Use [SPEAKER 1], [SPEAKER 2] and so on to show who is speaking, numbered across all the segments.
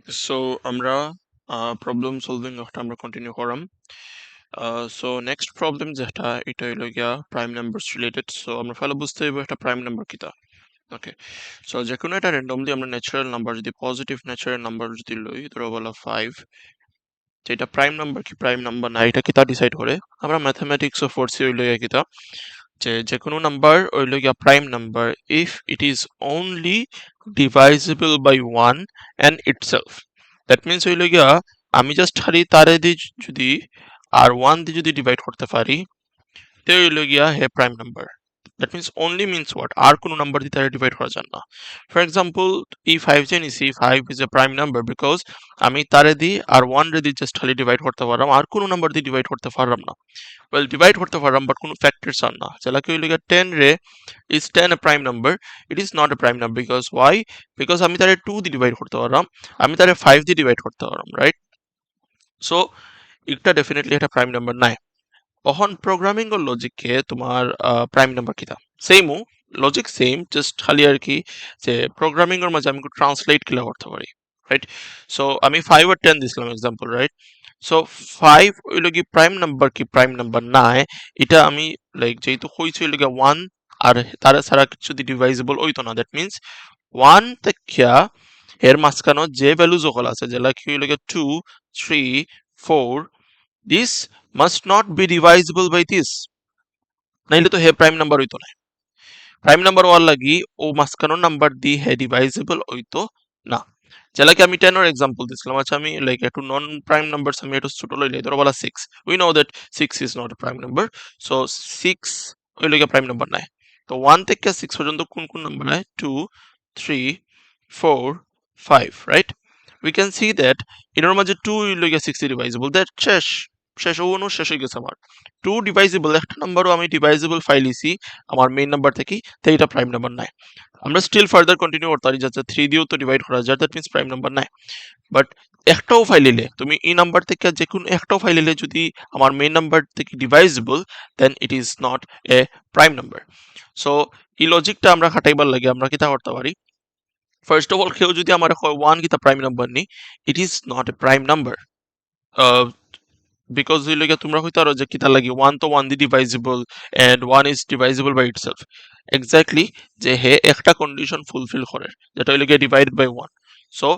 [SPEAKER 1] So আমরা problem solving আমরা continue করাম so next problem যেটা এটা হইলো গিয়া prime numbers related so আমরা ফেলে বুঝতে হইব একটা prime number কিতা okay so যে কোনো একটা randomly আমরা natural number যদি positive natural number যদি লই ধরো বলা 5 তো এটা prime number কি prime number না এটা কিতা decide করে আমরা mathematics of পড়ছি হইলো গিয়া কিতা যে কোনো নাম্বার হইলো গিয়া prime number if it is only divisible by 1 and itself that means হইলো গিয়া আমি জাস্ট খালি তারে দিয়ে যদি আর 1 দিয়ে যদি ডিভাইড করতে পারি তে হইলো গিয়া হে prime number that means only means what আর কোনো নাম্বার দিয়ে তারে ডিভাইড করা যায় না for example e5 যে নিছি 5 is a prime number because আমি তারে দিয়ে আর 1 রে দিয়ে জাস্ট খালি ডিভাইড করতে পারলাম আর কোনো নাম্বার দিয়ে ডিভাইড করতে পারলাম না well divide করতে পারলাম but কোনো factors are না যেটা কি হইলো গিয়া 10 রে is 10 a prime number it is not a prime number because why because আমি তারে 2 দিয়ে ডিভাইড করতে পারলাম আমি তারে 5 দিয়ে ডিভাইড করতে পারলাম right so এটা ডেফিনেটলি একটা প্রাইম নাম্বার নাই তখন প্রোগ্রামিং ও লজিকে তোমার প্রাইম নাম্বার কিতা সেমও লজিক সেম জাস্ট খালি আর কি যে প্রোগ্রামিং এর মাঝে আমি ট্রান্সলেট কিলা করতে পারি রাইট সো আমি 5 আর 10 দিছিলাম एग्जांपल রাইট সো 5 হইলো কি প্রাইম নাম্বার নাই এটা আমি লাইক যেহেতু হইছে হইলো কি 1 আর তারা ছাড়া কিছু দি ডিভাইজেবল হইতো না দ্যাট মিন্স 1 থেকে এর মাঝখানে যে ভ্যালু সকল আছে যেটা কি হইলো কি 2 3 4 this must not be divisible by this নাইলে তো হে প্রাইম নাম্বার হইতো না প্রাইম নাম্বার হওয়ার লাগি ও মাঝখানোর নাম্বার দি হে ডিভাইজেবল হইতো না যেটা কি আমি 10 এর एग्जांपल দিছিলাম আচ্ছা আমি লাইক একটু নন প্রাইম নাম্বারস আমি একটু ছোট লইলে ধরো বলা 6 we know that 6 is not a prime number so 6 হইলো কি প্রাইম নাম্বার নাই তো 1 থেকে 6 পর্যন্ত কোন কোন নাম্বার নাই 2 3 4 5 right we can see that এর মাঝে 2 হইলো কি 6 ডিভাইজেবল দ্যাট শেষ শেষ হয়ে গেছে আমার 2 ডিভাইজেবল একটা নাম্বারও আমি ডিভাইজেবল ফাইলিছি আমার মেইন নাম্বার থেকে তাই এটা প্রাইম নাম্বার নাই আমরা স্টিল ফার্দার কন্টিনিউ করতে পারি যাচ্ছে 3 দিয়েও তো ডিভাইড করা যায় দ্যাট মিন্স প্রাইম নাম্বার নাই বাট একটাও ফাইলিলে তুমি এই নাম্বার থেকে যে কোনো একটাও ফাইলিলে যদি আমার মেইন নাম্বার থেকে divisible then it is not a prime number so এই লজিকটা আমরা খাটাইবার লাগে আমরা কিতা করতে পারি ফার্স্ট অফ অল কেউ যদি আমার হয় 1 কিতা প্রাইম নাম্বার নি ইট is not a prime number because হইলো গিয়া তোমরা হইতে পারো যে কিতা লাগি 1 তো 1 দি divisible and 1 is divisible by itself exactly যে হে একটা কন্ডিশন ফুলফিল করে যেটা হইলো গিয়া divide by 1 so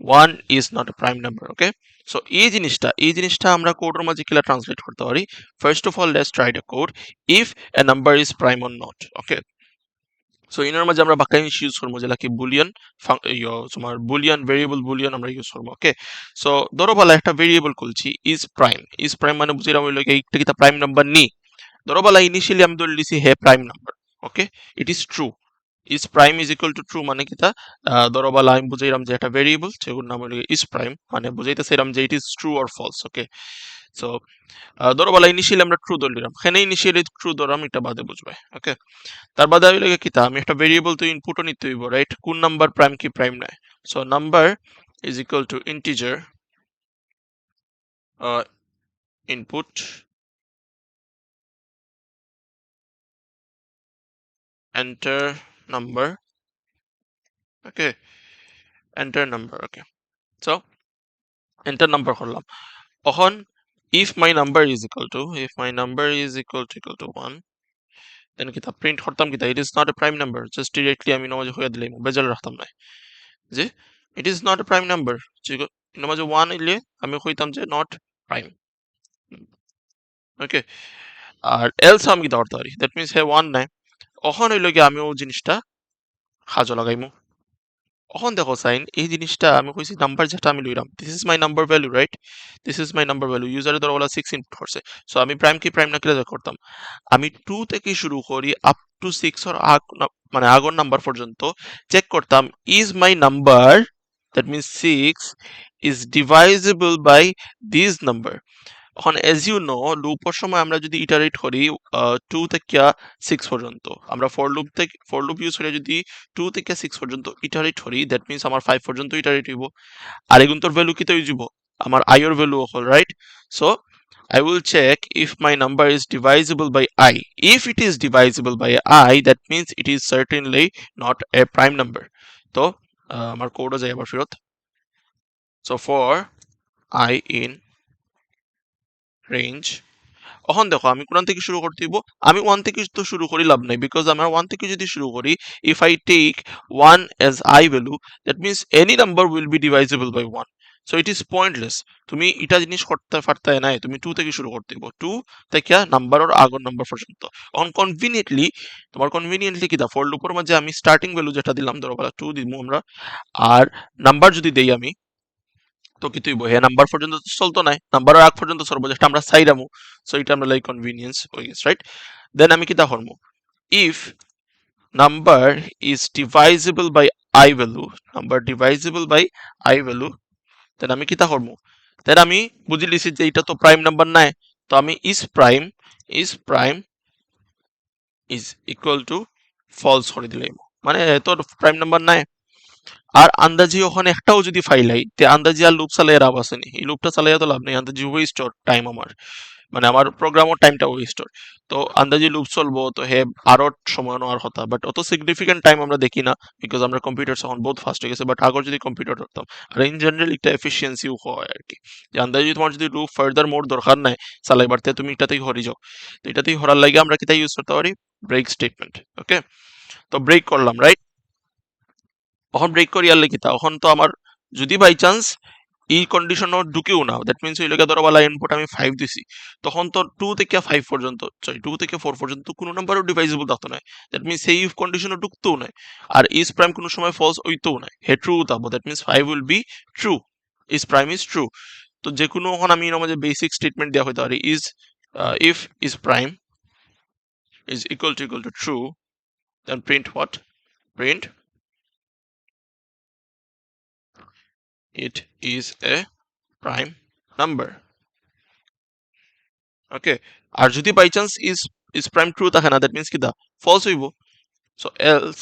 [SPEAKER 1] 1 is not a prime number okay so এই জিনিসটা আমরা কোডের মাঝে কিলা ট্রান্সলেট করতে পারি first of all let's try the code if a number is prime or not okay so inner মাঝে আমরা বাক্যাংশ ইউজ করবো যেটা কি বুলিয়ান তোমার বুলিয়ান ভেরিয়েবল বুলিয়ান আমরা ইউজ করবো ওকে সো ধরো বলা একটা ভেরিয়েবল খুলছি ইজ প্রাইম মানে বুঝিলাম হইলো এইটা কি প্রাইম নাম্বার নি ধরো বলা ইনিশিয়ালি আমি ধরে লিছি হে prime number okay it is true is prime is equal to true মানে কিতা ধরো বলা আমি বুঝাইলাম যে একটা ভেরিয়েবল সেগুলোর নাম হইলো ইজ প্রাইম মানে বুঝাইতেছিলাম যে it is true or false okay so ধরো বলা ইনিশিয়ালি আমরা ট্রু ধরলাম এখানে ইনিশিয়ালি ট্রু ধরলাম এটা বাদে বুঝবে ওকে তার বাদে হইলো কিতা আমি একটা ভেরিয়েবল তো ইনপুটও নিতে হইব রাইট কোন নাম্বার প্রাইম কি প্রাইম নয় so number is equal two integer input enter number okay enter number okay so enter number করলাম তখন if my number is equal to 1 then কিতা প্রিন্ট করতাম কিতা it is not a prime number just directly আমি নামাজে হইয়া দিলাম বেজাল রাখতাম না যে it is not a prime number নামাজে 1 ইলে আমি কইতাম যে not prime ওকে আর এলস আমি কিতা করতে পারি দ্যাট মিন্স হে 1 নাই তখন হইলো কি আমি ও জিনিসটা কাজে লাগাইমু এখন দেখো সাইন এই জিনিসটা আমি কইছি নাম্বার যেটা আমি লইলাম this is my number value right this is my number value ইউজারে ধরো বলা 6 ইনপুট করছে সো আমি প্রাইম কি প্রাইম না কিলা করতাম আমি 2 থেকে শুরু করি আপ টু 6 এর মানে আগর নাম্বার পর্যন্ত চেক করতাম is my number that means 6 is divisible by this number এখন এজ ইউ নো লুপের সময় আমরা যদি ইটারেট করি 2 থেকে 6 পর্যন্ত আমরা ফর লুপ ইউজ করে যদি 2 থেকে 6 পর্যন্ত ইটারেট করি দ্যাট মিন্স আমার 5 পর্যন্ত ইটারেট হইব আর এগুন তোর ভ্যালু কিতে হইব আমার i এর ভ্যালু হল right so I will check if my number is divisible by I. If it is divisible by I, that means it is certainly not a prime number. তো আমার কোডও যাই আবার ফেরত so for I in range, এখন দেখো আমি কোন থেকে শুরু করতে দিব, আমি 1 থেকে তো শুরু করি লাভ নাই, বিকজ আমরা 1 থেকে যদি শুরু করি, if I take 1 as I value, that means any number will be divisible by 1, so it is pointless. তুমি এটা জিনিস করতে পারতে নাই, তুমি 2 থেকে শুরু করতে দিব, 2 থেকে নাম্বারের আগর নাম্বার পর্যন্ত। অন কনভিনিয়েন্টলি তোমার কনভিনিয়েন্টলি কি দা ফর লুপের মাঝে আমি স্টার্টিং ভ্যালু যেটা দিলাম ধরো বলা 2 দিব আমরা, আর নাম্বার যদি দেই আমি, তো কি তুই হে নাম্বার পর্যন্ত তো চলতো নাই, নাম্বারের আগ পর্যন্ত চলবো, যেটা আমরা চাইরামু। সো এটা আমরা লাইক কনভিনিয়েন্স হয়ে গেছে, রাইট? দেন আমি কিতা করবো, if number is divisible by i value, number divisible by i value, then আমি কিতা করবো, দেন আমি বুঝি লিছি যে এটা তো প্রাইম নাম্বার নাই, তো আমি is prime is equal to false করে দিলাম, মানে তো প্রাইম নাম্বার নাই। আর আন্দাজি ওখানে একটাও যদি ফাইলাই, তে আন্দাজি আর লুপ চালাই লাভ আছে নি? এই লুপটা চালাইয়া তো লাভ নেই, আন্দাজি ওয়েস্ট টাইম আমার, মানে আমার প্রোগ্রামের টাইমটা ওয়েস্ট। তো আন্দাজি লুপ চলবো, তো হে আরো সময় নেওয়ার কথা, বাট অত সিগনিফিকেন্ট টাইম আমরা দেখি না, বিকজ আমরা কম্পিউটার এখন বহুত ফাস্ট হয়ে গেছে। বাট আগর যদি কম্পিউটার ধরতাম, আর ইন জেনারেল একটা এফিসিয়েন্সিও হয় আর কি, যে আন্দাজি তোমার যদি লুপ ফার্দার মোর দরকার নাই চালাইবার, তে তুমি এটাতেই হরি যাও। তো এটাতেই হরার লাগে আমরা কিতা ইউজ করতে পারি, ব্রেক স্টেটমেন্ট। ওকে, তো ব্রেক করলাম, রাইট? তখন ব্রেক করি আর লিখিতা, তখন তো আমার যদি বাই চান্স এই কন্ডিশনও ঢুকেও না, দ্যাট মিনস ওই লোকে ধরো বলা ইনপুট আমি 5 দিছি, তখন তো 2 থেকে 5 পর্যন্ত, সরি 2 থেকে 4 পর্যন্ত কোনো নাম্বারও ডিভাইজেবল থাকতো না, দ্যাট মিনস সেই কন্ডিশনও ঢুকতেও নাই। আর ইজ প্রাইম কোনো সময় ফলস হইতেও নাই, হে ট্রু থাকবো, that means 5 will be true, is prime is true. তো যে কোনো এখন আমি এর মাঝে বেসিক স্টেটমেন্ট দেওয়া হইতে পারি, is if is prime is equal to true, then print what, print it is a prime number. Okay, আর যদি by chance is prime true থাকে না, দ্যাট মিনস কি দা ফলস হইব। সো এলস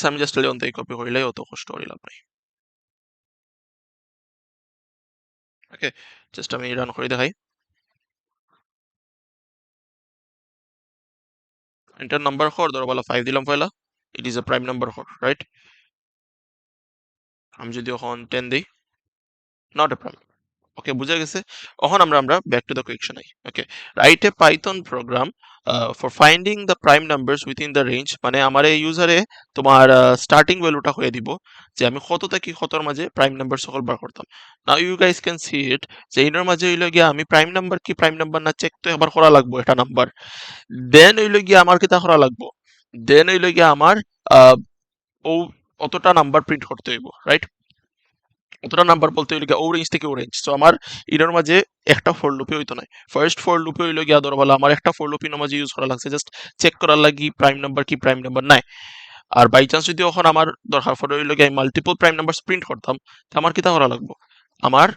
[SPEAKER 1] আমি জাস্ট লেন থেকে কপি করিলাই, অত কষ্ট করিলাম নাই। ওকে, জাস্ট আমি রান করে দেখাই, এন্টার নাম্বার কর, ধরো বলা 5 দিলাম পয়লা, it is a prime number কর, রাইট? আমি যদি এখন 10 দিই, নট এ প্রাইম। ওকে, বুঝা গেছে। এখন আমরা back to the question I. Okay, write a Python programme for finding the prime numbers within the range, মানে আমার এই ইউজারে তোমার স্টার্টিং ভ্যালুটা হয়ে দিব, যে আমি কত থেকে কতর মাঝে প্রাইম নাম্বার সকল বার করতাম। Now you guys can see it, যে এটার মাঝে হইলো গিয়া আমি প্রাইম নাম্বার কি প্রাইম নাম্বার না চেক তো একবার করা লাগবো এটা নাম্বার, দেন হইলো গিয়া আমার কিতা করা লাগবো, দেন হইলো গিয়া আমার আহ, ও অতটা নাম্বার প্রিন্ট করতে হইব, রাইট? অতটা নাম্বার বলতে হইলে গিয়া ও রেঞ্জ থেকে ও রেঞ্জ। সো আমার এটার মাঝে একটা ফর লুপে হইতো না, ফার্স্ট ফর লুপে হইলো গিয়া ধরো বলা আমার একটা ফর লুপ ইনোর মাঝে ইউজ করা লাগছে জাস্ট চেক করার লাগি প্রাইম নাম্বার কি প্রাইম নাম্বার নাই। আর বাই চান্স যদি এখন আমার দরকার পড়ে হইলো গিয়া মাল্টিপল প্রাইম নাম্বার প্রিন্ট করতাম, তো আমার কিতা করা লাগবো, আমার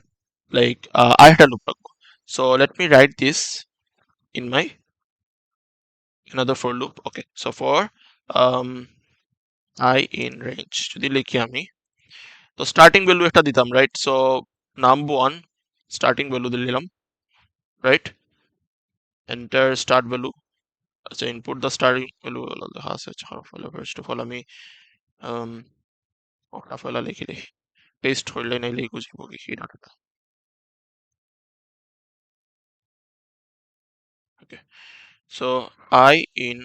[SPEAKER 1] লাইক আরেকটা লুপ লাগবো। So let me right this in my another for loop. Okay, so for um I in range যদি লিখি আমি, তো স্টার্টিং ভ্যালু একটা দিতাম, right? So number 1 starting value দিলাম, রাইট? এন্টার স্টার্ট ভ্যালু, আচ্ছা ইনপুট দ্য স্টার্টিং ভ্যালু লেখা আছে, আচ্ছা ফার্স্ট অফ অল আমি um ওটা ফেলা লিখি দেখি, পেস্ট হইলে নাইলে বুঝবো কি ডাটাটা। ওকে, সো আই ইন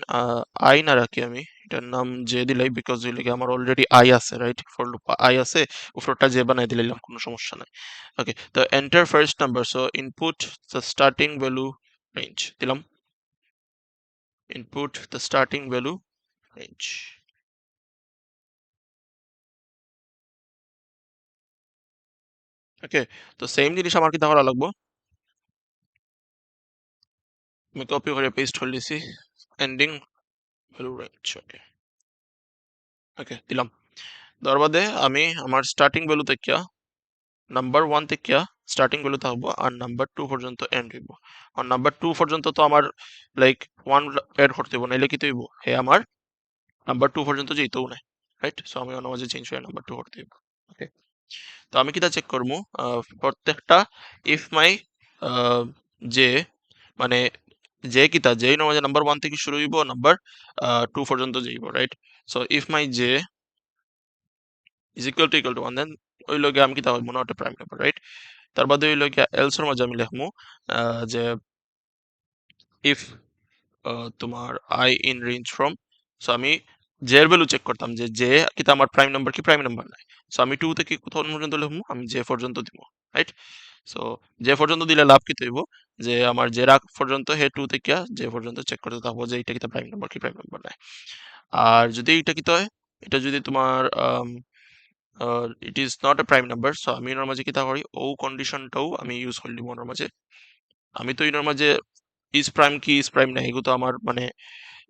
[SPEAKER 1] আই না রাখি আমি এটার নাম জে দিলাই, বিকজ হইলে কি আমার অলরেডি আই আছে, রাইট? ফর লুপ আই আছে, উপরটা জে বানাই দিলাম, কোনো সমস্যা নাই। ওকে, তো enter first number, so input the starting value range দিলাম, input the starting value range. ওকে, তো সেম জিনিস আমার কি তাহলে লাগবো, আমি কপি করে পেস্ট করে দিছি, এন্ডিং ভ্যালু রেঞ্জ। ওকে, ওকে দিলাম। দরবাদে আমি আমার স্টার্টিং ভ্যালু থেকে নাম্বার 1 থেকে স্টার্টিং ভ্যালু থাকবো, আর নাম্বার 2 পর্যন্ত এন্ড হইব। আর নাম্বার 2 পর্যন্ত তো আমার লাইক 1 এড করতে হইব, নাইলে কি হইব, হে আমার নাম্বার 2 পর্যন্ত যেতেও না, রাইট? সো আমি অন্য মাঝে চেঞ্জ করে নাম্বার 2 করতে হইব। ওকে, তো আমি কিটা চেক করবো, প্রত্যেকটা ইফ মাই যে মানে জে কিতা জে ইনোর মাঝে নাম্বার 1 থেকে শুরু হইব নাম্বার 2 পর্যন্ত যাইব, right? So if my J is equal two 1, দেন ওই লগে আমি কিতা হইব not a prime number, right? তার বাদে ওই লগে এলস এর মাঝে আমি লিখমু যে ইফ তোমার I in range from, so আমি জে এর ভ্যালু চেক করতাম যে জে কিতা আমার প্রাইম নাম্বার কি প্রাইম নাম্বার নাই। সো আমি 2 থেকে কোথাও পর্যন্ত লিখমু, আমি জে পর্যন্ত দিব, রাইট? সো জে পর্যন্ত দিলে লাভ কি হইব যে আমার জে রাখ পর্যন্ত হে 2 থেকে জে পর্যন্ত চেক করতে থাকবো যে এটা কিতা প্রাইম নাম্বার কি প্রাইম নাম্বার নাই। আর যদি এটা কিতা হয়, এটা যদি তোমার ইট is not a prime number, so আমি এর মাঝে কিতা করি ও কন্ডিশনটাও আমি ইউজ করলি মনের মাঝে। আমি তো এর মাঝে ইজ প্রাইম কি ইজ প্রাইম নাই এগুলো তো আমার মানে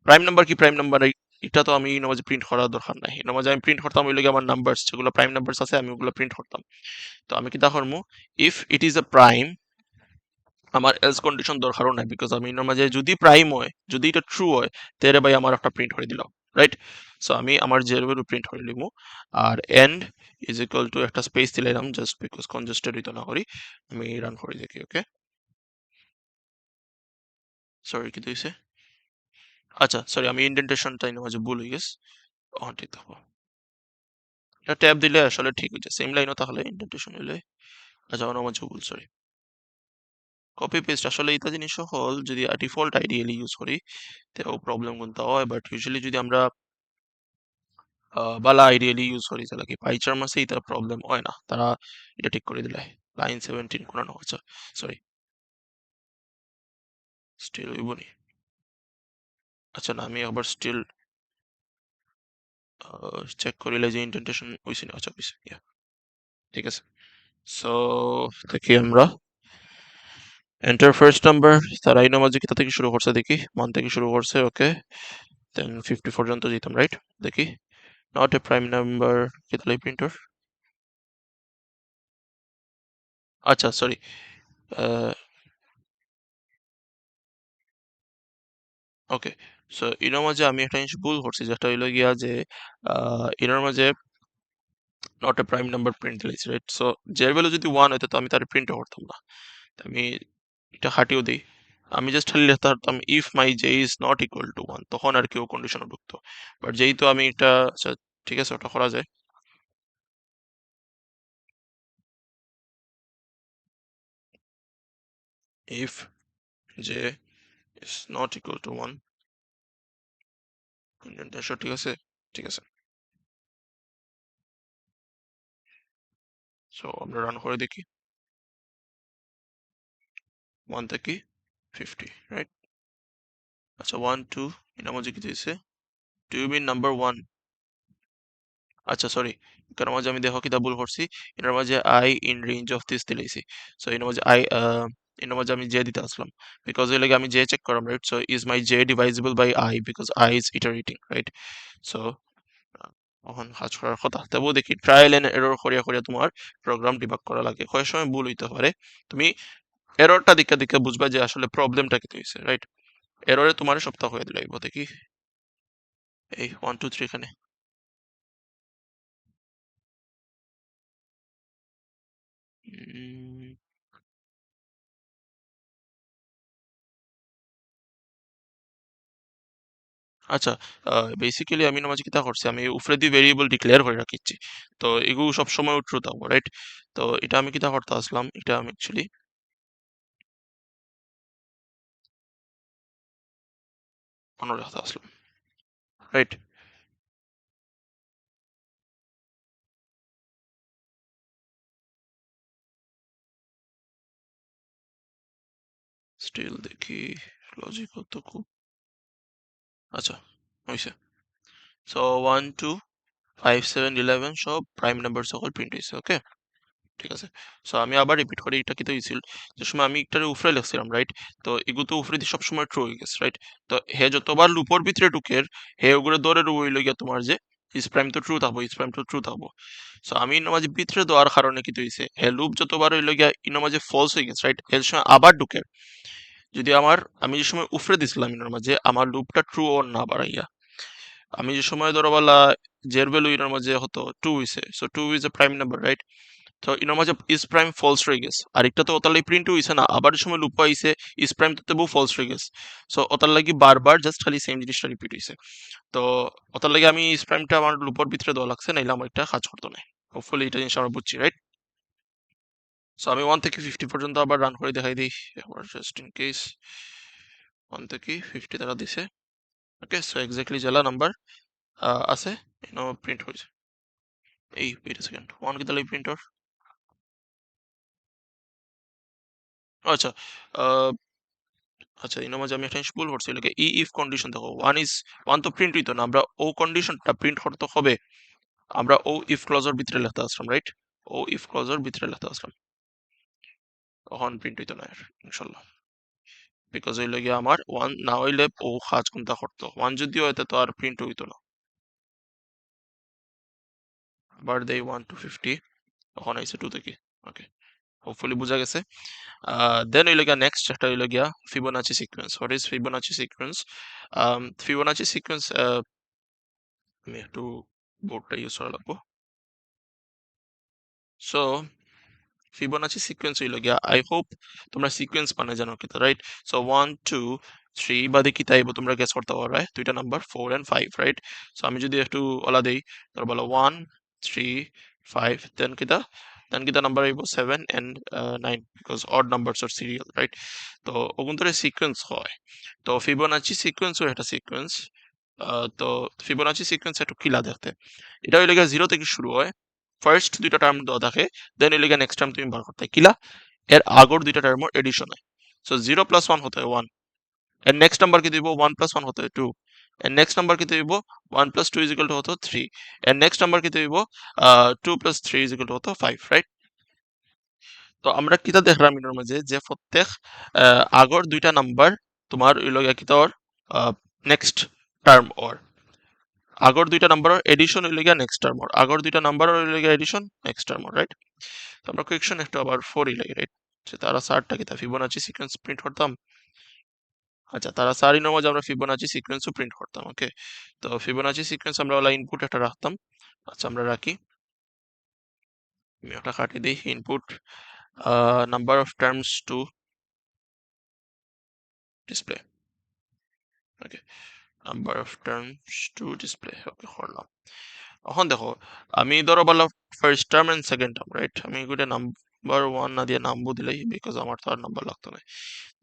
[SPEAKER 1] প্রাইম নাম্বার কি প্রাইম নাম্বার এটা তো আমি এর মাঝে প্রিন্ট করার দরকার নাই। এর মাঝে আমি প্রিন্ট করতাম ওই লগে আমার নাম্বারস যেগুলো প্রাইম নাম্বারস আছে আমি ওগুলো প্রিন্ট করতাম। তো আমি কিতা করমু, if it is a prime, আমার এলস কন্ডিশন দরকারও নাই, বিকজ আমি এর মাঝে যদি প্রাইম হয় যদি এটা ট্রু হয় তেরে ভাই আমার একটা প্রিন্ট করে দিল, রাইট? সো আমি আমার জের ভ্যালু প্রিন্ট করে লিখবো। আর এন্ড ইজ ইকুয়াল টু একটা স্পেস দিলাম জাস্ট বিকজ কনজেস্টেড হইতো না করি। আমি রান করে দেখি, ওকে? সরি কি দিয়েছে? আচ্ছা সরি, আমি ইন্ডেন্টেশনটা এর মাঝে ভুল হয়ে গেছে। ঠিক থাকবো, এটা ট্যাব দিলে আসলে ঠিক হয়ে যায় সেম লাইনও তাহলে ইন্ডেন্টেশন হইলে। আচ্ছা ওর মাঝে ভুল, সরি। কপি পেস্ট আসলে এটা জিনিস হল যদি ডিফল্ট আইডিয়ালি ইউজ করি তেও প্রবলেম কোনটা হয়, বাট ইউজুয়ালি যদি আমরা বালা আইডিয়ালি ইউজ করি তাহলে কি পাইচার মাসে এটা প্রবলেম হয় না, তারা এটা ঠিক করে দিলে। লাইন 17 কোন না, আচ্ছা সরি স্টিল হইব নি। আচ্ছা না আমি আবার স্টিল চেক করিলে যে ইন্ডেন্টেশন হইছে না, আচ্ছা হইছে, ঠিক আছে। সো দেখি আমরা এন্টার ফার্স্ট নাম্বার, তারা এই নামাজ কিতা থেকে শুরু করছে দেখি, 1 থেকে শুরু করছে, ওকে? দেন 50 পর্যন্ত যেতাম, রাইট? দেখি নট এ প্রাইম নাম্বার কিতা লাই প্রিন্টার, আচ্ছা সরি ওকে। সো এটার মাঝে আমি একটা জিনিস ভুল করছি যেটা হইলো গিয়া যে এটার মাঝে not a prime number print দিয়েছি, রাইট? সো জের ভ্যালু যদি 1 হইতো তো আমি তার প্রিন্টও করতাম না। তো আমি এটা হাটিয়েও দিই, আমি জাস্ট খালি লিখতে পারতাম if my J is not equal to 1, তখন আর কেউ কন্ডিশনে ঢুকতো। বাট যেহেতু আমি এটা আচ্ছা ঠিক আছে ওটা করা যায়। If J is not equal to 1, indentation ঠিক আছে, ঠিক আছে। সো আমরা রান করে দেখি 1 থেকে 50, রাইট? আচ্ছা 1 2 এটার মাঝে কি দিয়েছে, ডু ইউ মিন নাম্বার 1? আচ্ছা সরি, এটার মাঝে আমি দেখো কিতা ভুল করছি, এটার মাঝে i in range of this দিলাইছি। সো এটার মাঝে আই এটার মাঝে আমি জে দিতে আসলাম বিকজ এর লাগে আমি জে চেক করাম, right? So is my j divisible by i because i is iterating, right? So এখন কাজ করার কথা তবুও দেখি ট্রায়াল এন্ড এরর করিয়া করিয়া তোমার প্রোগ্রাম ডিবাগ করা লাগে, কয়েক সময় ভুল হইতে পারে। তুমি এররটা দিকে দিকে বুঝবা যে আসলে প্রবলেমটা কি হয়েছে, রাইট? এররে তোমার সপ্তাহ হয়ে দিলে দেখি এই 1 2 3 এখানে। উম, আচ্ছা বেসিক্যালি আমি নামাজ কিতা করছি, আমি উপরে দিয়ে ভেরিয়েবল ডিক্লেয়ার করে রাখিছি, তো এগুলো সবসময় ট্রু থাকবো, রাইট? তো এটা আমি কিতা করতে আসলাম, এটা আমি অ্যাকচুয়ালি অন্য রাখতে আসলাম, রাইট? স্টিল দেখি লজিক তো খুব আচ্ছা হয়েছে। সো 1 2 5 7 11 সব প্রাইম নাম্বার সকল প্রিন্ট হয়েছে, ওকে? ঠিক আছে। সো আমি আবার রিপিট করি এটা কি তো হয়েছিল যে সময় আমি একটারে উপরে লিখছিলাম, রাইট? তো এগুলো তো উপরে দিয়ে সবসময় ট্রু হয়ে গেছে, রাইট? তো হে যতবার লুপর ভিতরে ঢুকের হে ওগুলো ধরে রইল গিয়া তোমার যে ইস প্রাইম তো ট্রু থাকবো, ইস প্রাইম তো ট্রু থাকবো। সো আমি ইনমাঝে ভিতরে দেওয়ার কারণে কি হয়েছে, হে লুপ যতবার হইল গিয়া ইনমাঝে ফলস হয়ে গেছে, রাইট? এর সময় আবার ঢুকে যদি আমার আমি যে সময় উপরে দিছিলাম ইনোর মাঝে আমার লুপটা ট্রু অর না বাড়াইয়া, আমি যে সময় ধরো বলা জের ভ্যালু ইনোর মাঝে হতো 2 হইছে, so 2 is a prime number, right? তো ইনোর মাঝে ইস প্রাইম ফলস রয়ে গেছে আর একটা তো ওতার লাগি প্রিন্ট হইছে না আবার সময় লুপ আইছে ইস প্রাইম তো বউ ফলস রয়ে গেছে সো ওতার লাগি বারবার জাস্ট খালি সেম জিনিসটা রিপিট হইছে তো ওতার লাগি আমি ইস প্রাইমটা আমার লুপের ভিতরে দেওয়া লাগছে নাইলে আমার একটা কাজ করতো না হোপফুলি এটা জিনিস আমরা বুঝছি রাইট সো আমি 1 থেকে 50 পর্যন্ত আবার রান করে দেখাই দিই এবার জাস্ট ইন কেস 1 থেকে 50 তারা দিছে ওকে সো এক্স্যাক্টলি জেলা নাম্বার আছে ইনো প্রিন্ট হয়েছে এই ওয়েট আ সেকেন্ড 1 কি তাহলে প্রিন্টার আচ্ছা আহ, আচ্ছা ইনো মাঝে আমি একটা জিনিস ভুল করছি লাগে ই ইফ কন্ডিশন দেখো 1 তো প্রিন্ট হইতো না আমরা ও কন্ডিশনটা প্রিন্ট করতে হবে আমরা ও ইফ ক্লজের ভিতরে লিখতে আসলাম রাইট ও ইফ ক্লজের ভিতরে লিখতে আসলাম তখন প্রিন্ট হইতো না আর ইনশাল্লাহ বিকজ হইলে গিয়ে আমার 1 না হইলে ও কাজ কোনটা করতো 1 যদি হইতো তো আর প্রিন্ট হইতো না আবার দেই 1 to 50 তখন আইছে 2 থেকে ওকে হোপফুলি বুঝা গেছে দেন হইলে গিয়া নেক্সট একটা হইলে গিয়া Fibonacci sequence what is Fibonacci sequence Fibonacci sequence আমি একটু বোর্ডটা ইউজ করা লাগবো সো ফিবোনাচি সিকোয়েন্স হইল গিয়া আই হোপ তোমরা সিকোয়েন্স মানে জানো কিতা রাইট সো 1 2 3 বাদে কি তাইবো তোমরা গেস করতে পারবে দুইটা নাম্বার 4 এন্ড 5 রাইট সো আমি যদি একটু ওলা দেই তাহলে বলো 1 3 5 দেন কিতা নাম্বার আইবো 7 and 9 because odd numbers are serial right তো ওগুন ধরে সিকোয়েন্স হয় তো ফিবোনাচি সিকোয়েন্সও একটা সিকোয়েন্স তো ফিবোনাচি সিকোয়েন্স একটু কিলা দেখতে এটা হইলে গিয়া 0 থেকে শুরু হয় ফার্স্ট দুইটা টার্ম দেওয়া থাকে দেন হইলে গিয়া নেক্সট টার্ম তুমি বার করতে হয়। কিলা এর আগর দুইটা টার্মর এডিশন হয় সো 0 প্লাস 1 হতে হয় 1 এর নেক্সট নাম্বার কি দিব 1 প্লাস 1 হতে হয় 2 এর নেক্সট নাম্বার কি দিব 1 প্লাস 2 ইজ ইকুয়াল টু হতো 3 এর নেক্সট নাম্বার কি দিব 2 প্লাস 3 ইজ ইকুয়াল টু হতো 5 রাইট তো আমরা কিতা দেখলাম এর মাঝে যে প্রত্যেক আগর দুইটা নাম্বার তোমার হইল গিয়া কিতার নেক্সট টার্ম ওর আগর দুইটা নাম্বারের এডিশন হইলে গিয়া নেক্সট টার্ম ওর আগর দুইটা নাম্বারের হইলে গিয়া এডিশন নেক্সট টার্ম ওর রাইট তো আমরা কোয়েকশন একটু আবার 4 ই লাগে রাইট যে তারা সারটা কি তা ফিবোনাচি সিকোয়েন্স প্রিন্ট করতাম আচ্ছা তারা সারি নামাজ আমরা ফিবোনাচি সিকোয়েন্সও প্রিন্ট করতাম ওকে তো ফিবোনাচি সিকোয়েন্স আমরা ওলা ইনপুট একটা রাখতাম আচ্ছা আমরা রাখি আমি একটা কাটি দিই input number of terms to display okay number of terms to display okay করলাম এখন দেখো আমি ধরো বললাম first term and second term right আমি এগুলো নাম্বার 1 না দিয়ে নামবো দিলাই বিকজ আমার তো আর নাম্বার লাগতো না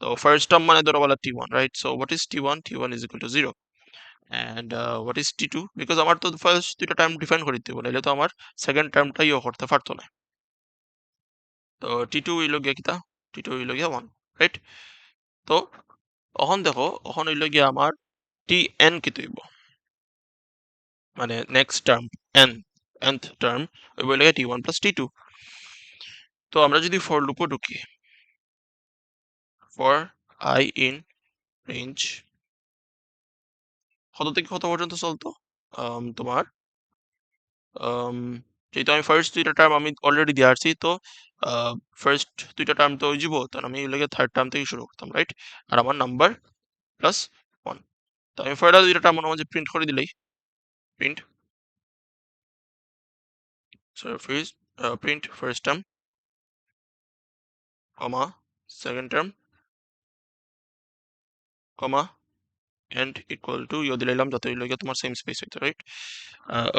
[SPEAKER 1] তো ফার্স্ট টার্ম মানে ধরো বলা t1 right so what is t1 t1 is equal to 0 and what is t2 because আমার তো ফার্স্ট দুইটা টার্ম ডিফাইন করে দিতে নাহলে তো আমার সেকেন্ড টার্মটাইও করতে পারতো না তো t2 হইল গিয়া কিতা t2 হইল গিয়া 1 রাইট তো এখন দেখো এখন হইল গিয়া আমার tn কি হইব মানে next term n nth term হইব গিয়া t1 প্লাস t2 তো আমরা যদি ফর লুপও ঢুকি ফর I in range কত থেকে কত পর্যন্ত চলতো তোমার যেহেতু আমি ফার্স্ট দুইটা টার্ম আমি অলরেডি দিয়ে আসছি তো ফার্স্ট দুইটা টার্ম তো যাব তখন আমি লেগে থার্ড টার্ম থেকে শুরু করতাম রাইট আর আমার নাম্বার প্লাস 1 তো আমি ফার্স্ট দুইটা টার্ম মাঝে প্রিন্ট করে দিলেই print print first term comma second term comma and equal to ইয়ে দিলাম যাতে হইলে তোমার সেম স্পেস হইতো রাইট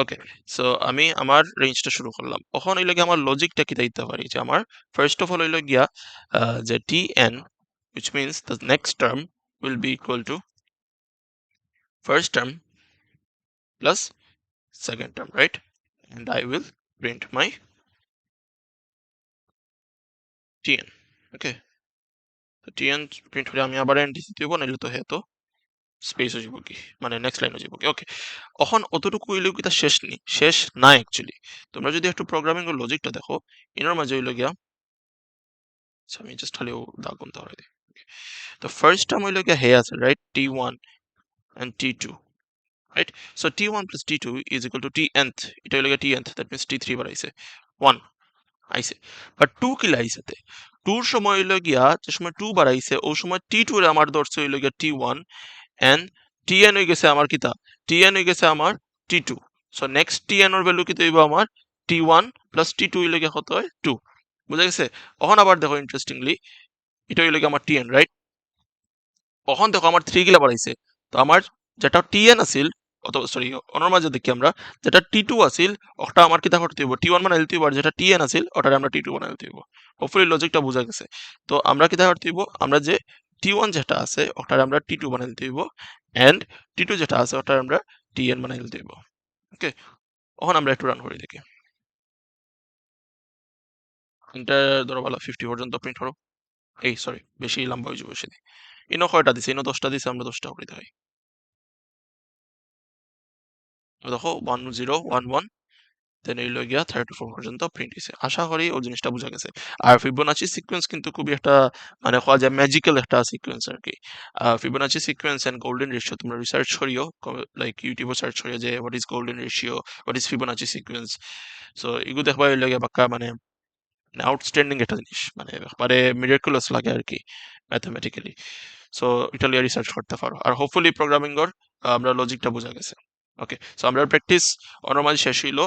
[SPEAKER 1] ওকে সো আমি আমার রেঞ্জটা শুরু করলাম এখন হইলে গিয়ে আমার লজিকটা কি দিতে পারি যে আমার ফার্স্ট অফ অল হইলে গিয়া যে tn which means the next term will be equal to first term plus second term right and I will print my tn okay তো tn প্রিন্ট করে আমি আবার এন্ড দিতে হইব নাইলে তো হেতো স্পেস হয়ে যাব কি মানে নেক্সট লাইন হয়ে যাব কি ওকে এখন অতটুকু হইলেও কি তা শেষ না অ্যাকচুয়ালি তোমরা যদি একটু প্রোগ্রামিং এর লজিকটা দেখো এর মাঝে হইলো গিয়া আচ্ছা আমি জাস্ট খালি দাগ গুনতে হবে the first term হইলো গিয়া হে আছে right t1 and t2 right so t1 plus t2 is equal to tnth এটা হইলো গিয়া tnth that means t3 বাড়াইছে 1 আইছে বাট 2 কি লাইছে তে 2 এর সময় হইলো গিয়া যে সময় 2 বাড়াইছে ওই সময় t2 এর আমার ধরছে হইলো গিয়া t1 and tn হয়ে গেছে আমার কিতা tn হয়ে গেছে আমার t2 সো নেক্সট tn এর ভ্যালু কি হইবো আমার T1 প্লাস T2 হইলে গিয়া কত হয় 2 বুঝা গেছে এখন আবার দেখো ইন্টারেস্টিংলি এটা হইলে গিয়া আমার Tn রাইট এখন দেখো আমার 3 গিলা বাড়াইছে তো আমার যেটা Tn আছিল অথবা সরি অনর মাঝে দেখি আমরা যেটা T2 আছিল ওটা আমার কিতা করতে হইব T1 বানাইতে হইব আর যেটা Tn আছিল ওটারে আমরা T2 বানাইতে হইব হোপফুলি লজিকটা বুঝা গেছে তো আমরা কিতা করতে হইব আমরা যে T1 যেটা আছে ওটারে আমরা T2 বানাইতে হইব এন্ড T2 যেটা আছে ওটারে আমরা Tn বানাইতে হইব ওকে এখন আমরা একটু রান করে দেখি এটা ধরো ভালো 50 পর্যন্ত প্রিন্ট করো এই সরি বেশি লম্বা হয়ে যাবে সেদিন ইনো কয়টা দিছে ইনো 10টা দিছে আমরা 10টা করে দেখাই দেখো 1011 দেন এই লই গিয়া 34 পর্যন্ত প্রিন্ট হইছে আশা করি ওই জিনিসটা বোঝা গেছে আর ফিবোনাচি সিকোয়েন্স কিন্তু খুবই একটা মানে কোয়া যায় ম্যাজিক্যাল একটা সিকোয়েন্স আর কি Fibonacci sequence and golden ratio তোমরা রিসার্চ করিও লাইক ইউটিউবে সার্চ করিও যে what is golden ratio what is Fibonacci sequence so এগুলো দেখবা এই লাগে বাক্কা মানে আউটস্ট্যান্ডিং একটা জিনিস মানে একবারে মিরাকুলাস লাগে আর কি ম্যাথমেটিক্যালি সো এটা লিয়ে রিসার্চ করতে পারো আর হোপফুলি প্রোগ্রামিং এর আমরা লজিকটা বোঝা গেছে ওকে সো আমরা প্র্যাকটিস নরমালি শেষ হইলো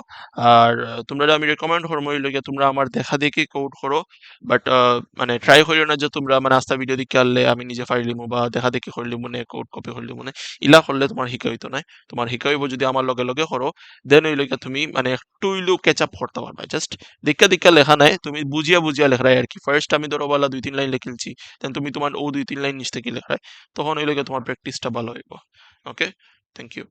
[SPEAKER 1] আর তোমরা আমি রেকমেন্ড করবো হইলো গিয়ে তোমরা আমার দেখা দেখি কোড করো বাট মানে ট্রাই করিও না যে তোমরা মানে আস্তা ভিডিও দেখে আনলে আমি নিজে ফাইলিমু বা দেখা দেখি করলি মনে কোড কপি করলি মনে ইলা করলে তোমার শিকা হইতো না তোমার শিকা হইব যদি আমার লগে লগে করো দেন হইলো গিয়ে তুমি মানে একটু হইলো ক্যাচ আপ করতে পারবা জাস্ট দেখা দেখা লেখা নাই তুমি বুঝিয়া বুঝিয়া লেখাই আর কি ফার্স্ট আমি ধরো বলা 2-3 লাইন লিখেছি দেন তুমি তোমার ও 2-3 লাইন নিচ থেকে লেখাই তখন হইলো গিয়ে তোমার প্র্যাকটিসটা ভালো হইব ওকে থ্যাংক ইউ